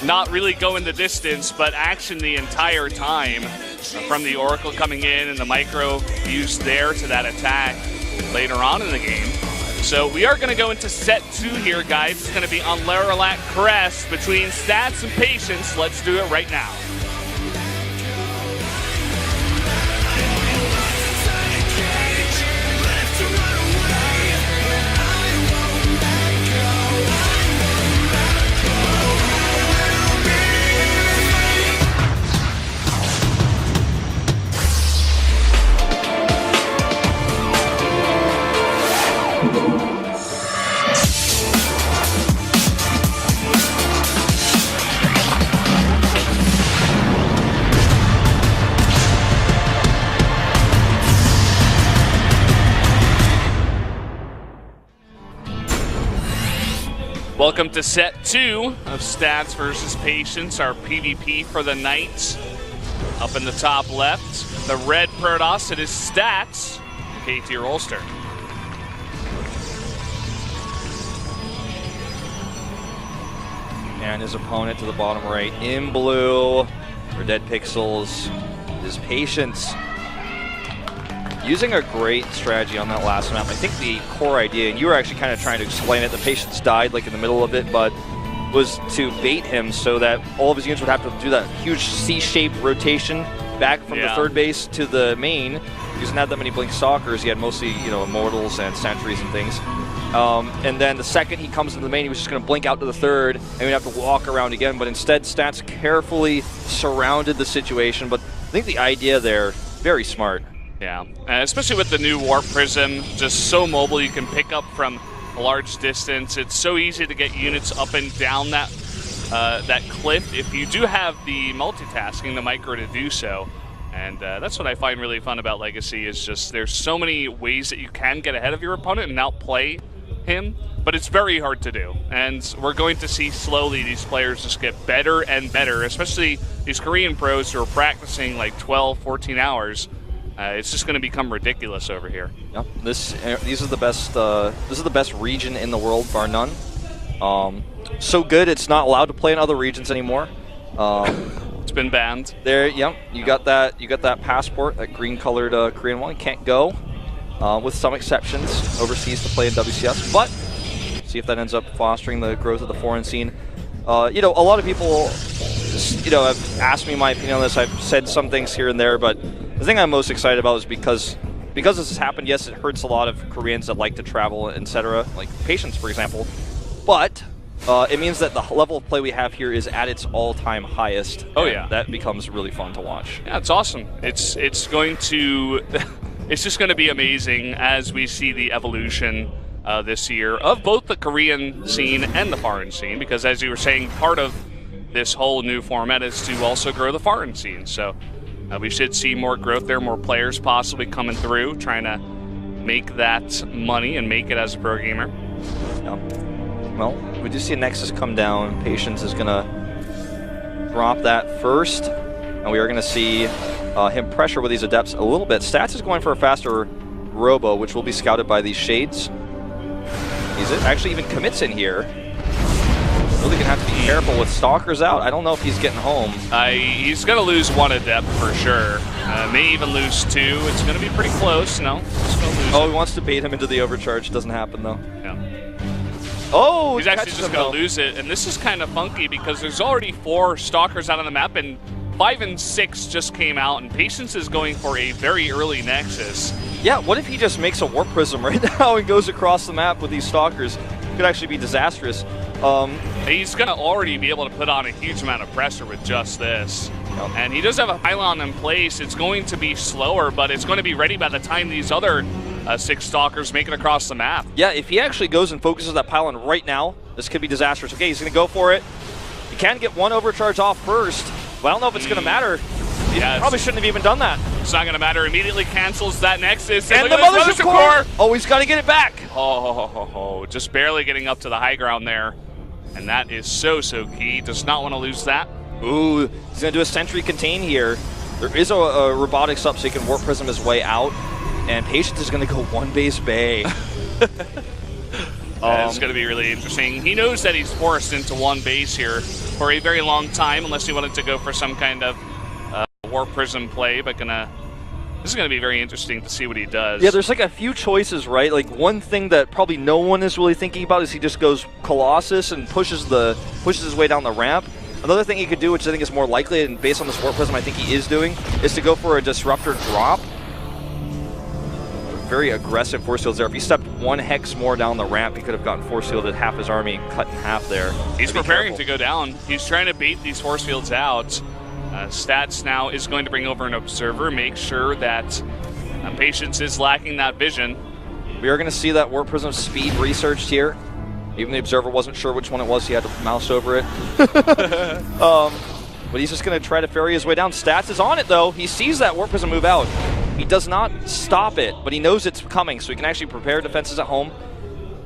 not really going the distance, but action the entire time from the Oracle coming in and the micro used there to that attack later on in the game. So we are going to go into set 2 here, guys. It's going to be on Laralat Crest between Stats and Patience. Let's do it right now. Welcome to set 2 of Stats versus Patience, our PvP for the night. Up in the top left, the red Protoss, it is Stats, K-tier Ulster. And his opponent to the bottom right in blue for Dead Pixels is Patience. Using a great strategy on that last map. I think the core idea, and you were actually kind of trying to explain it, the Patience died like in the middle of it, but was to bait him so that all of his units would have to do that huge C-shaped rotation back from the third base to the main. He doesn't have that many Blink Stalkers. He had mostly, Immortals and Sentries and things. And then the second he comes into the main, he was just going to blink out to the third, and we'd have to walk around again. But instead, Stats carefully surrounded the situation. But I think the idea there, very smart. Yeah, especially with the new Warp Prism, just so mobile, you can pick up from a large distance. It's so easy to get units up and down that that cliff if you do have the multitasking, the micro to do so. And that's what I find really fun about Legacy is just there's so many ways that you can get ahead of your opponent and outplay him, but it's very hard to do. And we're going to see slowly these players just get better and better, especially these Korean pros who are practicing like 12, 14 hours. It's just going to become ridiculous over here. Yep. These are the best. This is the best region in the world, bar none. So good, it's not allowed to play in other regions anymore. It's been banned. There, yep. You got that. You got that passport, that green-colored Korean one. You can't go, with some exceptions, overseas to play in WCS. But see if that ends up fostering the growth of the foreign scene. A lot of people, have asked me my opinion on this. I've said some things here and there, but the thing I'm most excited about is because this has happened, yes, it hurts a lot of Koreans that like to travel, etc., like Patience, for example, but it means that the level of play we have here is at its all-time highest. Oh, yeah. That becomes really fun to watch. Yeah, it's awesome. It's going to... it's just going to be amazing as we see the evolution this year of both the Korean scene and the foreign scene, because as you were saying, part of this whole new format is to also grow the foreign scene. So we should see more growth there, more players possibly coming through, trying to make that money and make it as a pro gamer. Yeah. Well, we do see a Nexus come down. Patience is going to drop that first, and we are going to see him pressure with these Adepts a little bit. Stats is going for a faster Robo, which will be scouted by these Shades. He's actually even commits in here. Really gonna have to be careful with Stalkers out. I don't know if he's getting home. He's gonna lose one Adept for sure. May even lose 2. It's gonna be pretty close. No, he's gonna lose. Oh, he wants to bait him into the overcharge. Doesn't happen though. Yeah. Oh, he's actually just gonna lose it, and this is kind of funky because there's already 4 Stalkers out on the map, and 5 and 6 just came out, and Patience is going for a very early Nexus. Yeah, what if he just makes a Warp Prism right now and goes across the map with these Stalkers? Could actually be disastrous. He's going to already be able to put on a huge amount of pressure with just this. Yep. And he does have a pylon in place. It's going to be slower, but it's going to be ready by the time these other 6 Stalkers make it across the map. Yeah, if he actually goes and focuses that pylon right now, this could be disastrous. Okay, he's going to go for it. He can get one overcharge off first, but I don't know if it's going to matter. Yeah, probably shouldn't have even done that. It's not going to matter. Immediately cancels that Nexus. And the Mothership Core! Oh, he's got to get it back. Oh, just barely getting up to the high ground there. And that is so key. Does not want to lose that. Ooh, he's going to do a Sentry Contain here. There is a Robotics up so he can Warp Prism his way out. And Patience is going to go one base bay. It's going to be really interesting. He knows that he's forced into one base here for a very long time, unless he wanted to go for some kind of Warp Prism play, but this is going to be very interesting to see what he does. Yeah, there's like a few choices, right? Like one thing that probably no one is really thinking about is he just goes Colossus and pushes his way down the ramp. Another thing he could do, which I think is more likely, and based on this Warp Prism I think he is doing, is to go for a Disruptor drop. Very aggressive force fields there. If he stepped one hex more down the ramp, he could have gotten force fielded half his army and cut in half there. He's preparing to go down. He's trying to bait these force fields out. Stats now is going to bring over an observer, make sure that Patience is lacking that vision. We are going to see that Warp Prism speed researched here. Even the observer wasn't sure which one it was, he had to mouse over it. But he's just going to try to ferry his way down. Stats is on it though. He sees that Warp Prism move out. He does not stop it, but he knows it's coming, so he can actually prepare defenses at home.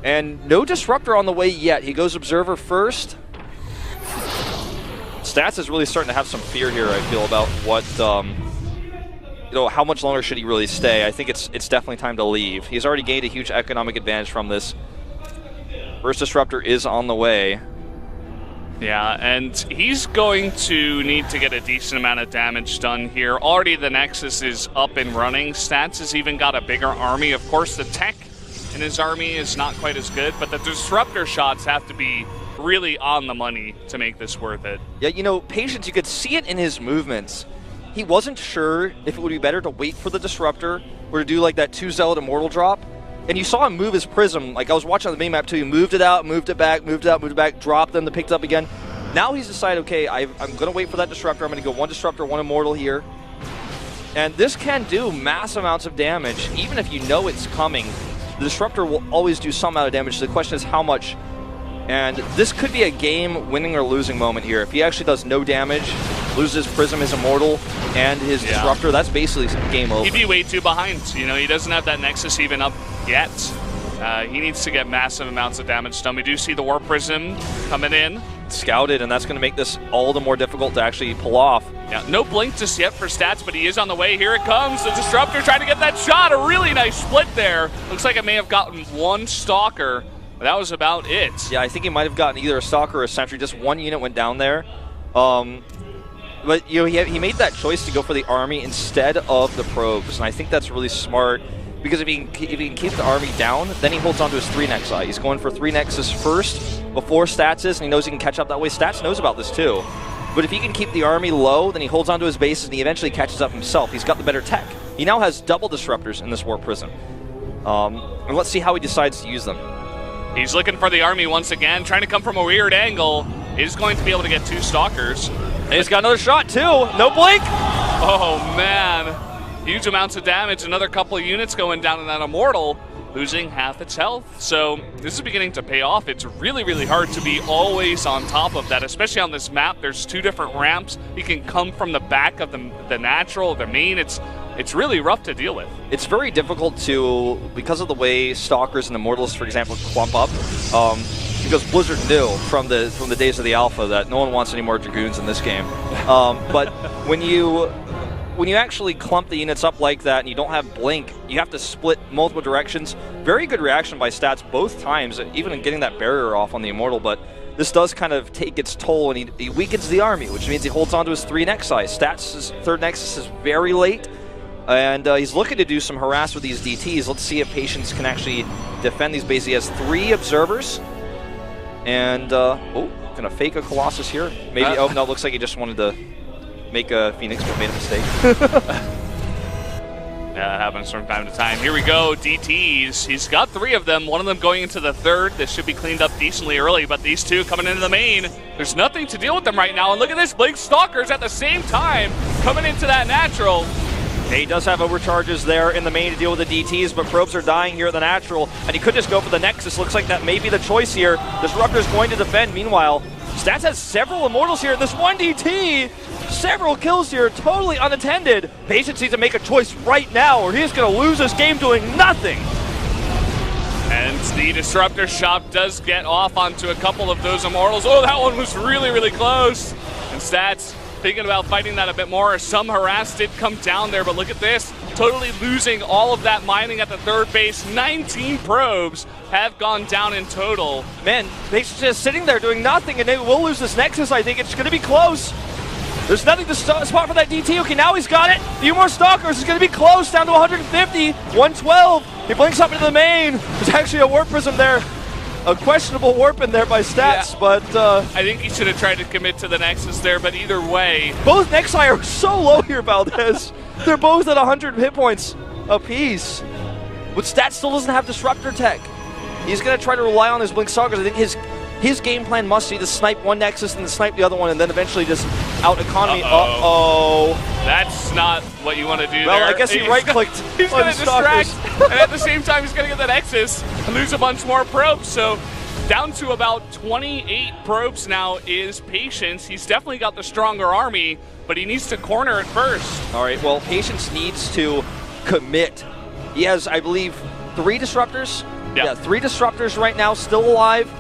And no Disruptor on the way yet. He goes Observer first. Stats is really starting to have some fear here, I feel, about what, how much longer should he really stay. I think it's definitely time to leave. He's already gained a huge economic advantage from this. First Disruptor is on the way. Yeah, and he's going to need to get a decent amount of damage done here. Already the Nexus is up and running. Stats has even got a bigger army. Of course, the tech in his army is not quite as good, but the Disruptor shots have to be really on the money to make this worth it. Yeah, Patience, you could see it in his movements. He wasn't sure if it would be better to wait for the Disruptor or to do like that 2 Zealot Immortal drop. And you saw him move his Prism. Like I was watching on the minimap too. He moved it out, moved it back, moved it out, moved it back, dropped them, then picked it up again. Now he's decided, okay, I'm going to wait for that Disruptor. I'm going to go 1 Disruptor, 1 Immortal here. And this can do mass amounts of damage. Even if you know it's coming, the Disruptor will always do some amount of damage. So the question is how much. And this could be a game winning or losing moment here. If he actually does no damage, loses Prism, his Immortal, and his Disruptor, that's basically game over. He'd be way too behind. He doesn't have that Nexus even up yet. He needs to get massive amounts of damage done. We do see the Warp Prism coming in. Scouted, and that's going to make this all the more difficult to actually pull off. Yeah, no blink just yet for Stats, but he is on the way. Here it comes. The Disruptor trying to get that shot. A really nice split there. Looks like it may have gotten 1 Stalker. That was about it. Yeah, I think he might have gotten either a Stalker or a Sentry. Just 1 unit went down there. But he made that choice to go for the army instead of the probes, and I think that's really smart because if he can keep the army down, then he holds on to his 3 Nexi. He's going for 3 Nexus first before Stats is, and he knows he can catch up that way. Stats knows about this too. But if he can keep the army low, then he holds on to his bases and he eventually catches up himself. He's got the better tech. He now has double Disruptors in this Warp Prism. And let's see how he decides to use them. He's looking for the army once again, trying to come from a weird angle. He's going to be able to get 2 Stalkers. And he's got another shot too. No blink. Oh man. Huge amounts of damage. Another couple of units going down in that Immortal, losing half its health. So this is beginning to pay off. It's really, really hard to be always on top of that, especially on this map. There's 2 different ramps. You can come from the back of the natural, the main. It's really rough to deal with. It's very difficult to, because of the way Stalkers and Immortals, for example, clump up, because Blizzard knew from the days of the alpha that no one wants any more Dragoons in this game. But when you actually clump the units up like that and you don't have blink, you have to split multiple directions. Very good reaction by Stats both times, even in getting that barrier off on the Immortal, but this does kind of take its toll, and he weakens the army, which means he holds on to his 3 Nexi. Stats' 3rd Nexus is very late, and he's looking to do some harass with these DTs. Let's see if Patience can actually defend these bases. He has 3 Observers, and, gonna fake a Colossus here. Maybe, oh no, looks like he just wanted to make a Phoenix, but made a mistake. Yeah, it happens from time to time. Here we go, DTs. He's got 3 of them, one of them going into the 3rd. This should be cleaned up decently early, but these 2 coming into the main, there's nothing to deal with them right now. And look at this, Blink Stalkers at the same time coming into that natural. He does have overcharges there in the main to deal with the DTs, but probes are dying here at the natural, and he could just go for the Nexus. Looks like that may be the choice here. Disruptor's going to defend. Meanwhile, Stats has several Immortals here. This 1 DT, several kills here, totally unattended. Patience needs to make a choice right now, or he's going to lose this game doing nothing. And the Disruptor shop does get off onto a couple of those Immortals. Oh, that one was really, really close. And Stats thinking about fighting that a bit more. Some harass did come down there, but look at this. Totally losing all of that mining at the third base. 19 probes have gone down in total. Man, they're just sitting there doing nothing, and they will lose this Nexus. I think it's going to be close. There's nothing to spot for that DT. Okay, now he's got it. A few more Stalkers. It's going to be close, down to 150, 112. He blinks up into the main. There's actually a Warp Prism there. A questionable warp in there by Stats, but... I think he should have tried to commit to the Nexus there, but either way... Both Nexi are so low here, Valdez. They're both at 100 hit points apiece. But Stats still doesn't have Disruptor tech. He's going to try to rely on his Blink Stalkers. I think his game plan must be to snipe one Nexus and then snipe the other one and then eventually just out-economy. Uh-oh. That's not what you want to do well, there. I guess he right-clicked. He's going to distract, and at the same time, he's going to get the Nexus and lose a bunch more probes. So down to about 28 probes now is Patience. He's definitely got the stronger army, but he needs to corner it first. All right, well, Patience needs to commit. He has, I believe, 3 Disruptors. Yeah, 3 Disruptors right now, still alive.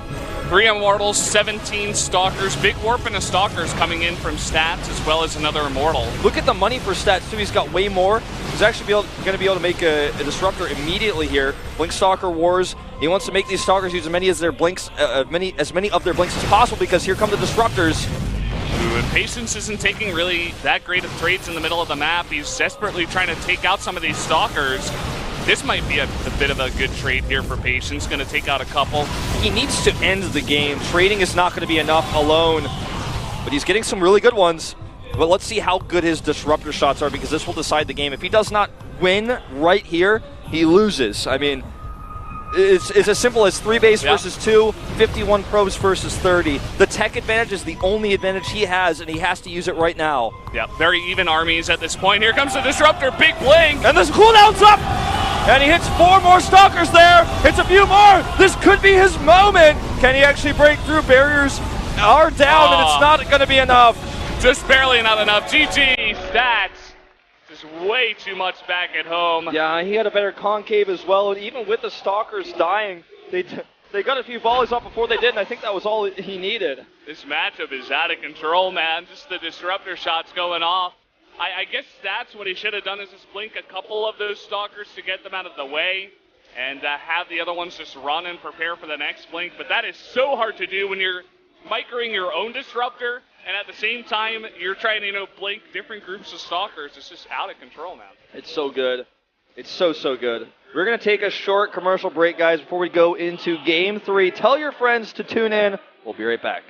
3 Immortals, 17 Stalkers. Big Warp and a Stalkers coming in from Stats, as well as another Immortal. Look at the money for Stats, too. He's got way more. He's actually going to be able to make a Disruptor immediately here. Blink Stalker Wars. He wants to make these Stalkers use as many of their blinks as possible, because here come the Disruptors. Ooh, and Patience isn't taking really that great of trades in the middle of the map. He's desperately trying to take out some of these Stalkers. This might be a bit of a good trade here for Patience. Going to take out a couple. He needs to end the game. Trading is not going to be enough alone. But he's getting some really good ones. But let's see how good his Disruptor shots are, because this will decide the game. If he does not win right here, he loses. I mean, it's as simple as 3 base versus 2, 51 probes versus 30. The tech advantage is the only advantage he has, and he has to use it right now. Yeah, very even armies at this point. Here comes the Disruptor, big blink. And this cooldown's up! And he hits 4 more Stalkers there. Hits a few more. This could be his moment. Can he actually break through? Barriers are down, and it's not going to be enough. Just barely not enough. GG, Stats. Just way too much back at home. Yeah, he had a better concave as well. And even with the Stalkers dying, they got a few volleys off before they did, and I think that was all he needed. This matchup is out of control, man. Just the Disruptor shots going off. I guess Stats, what he should have done is just blink a couple of those Stalkers to get them out of the way and have the other ones just run and prepare for the next blink. But that is so hard to do when you're microing your own Disruptor, and at the same time, you're trying to, blink different groups of Stalkers. It's just out of control, man. It's so good. It's so good. We're going to take a short commercial break, guys, before we go into Game 3. Tell your friends to tune in. We'll be right back.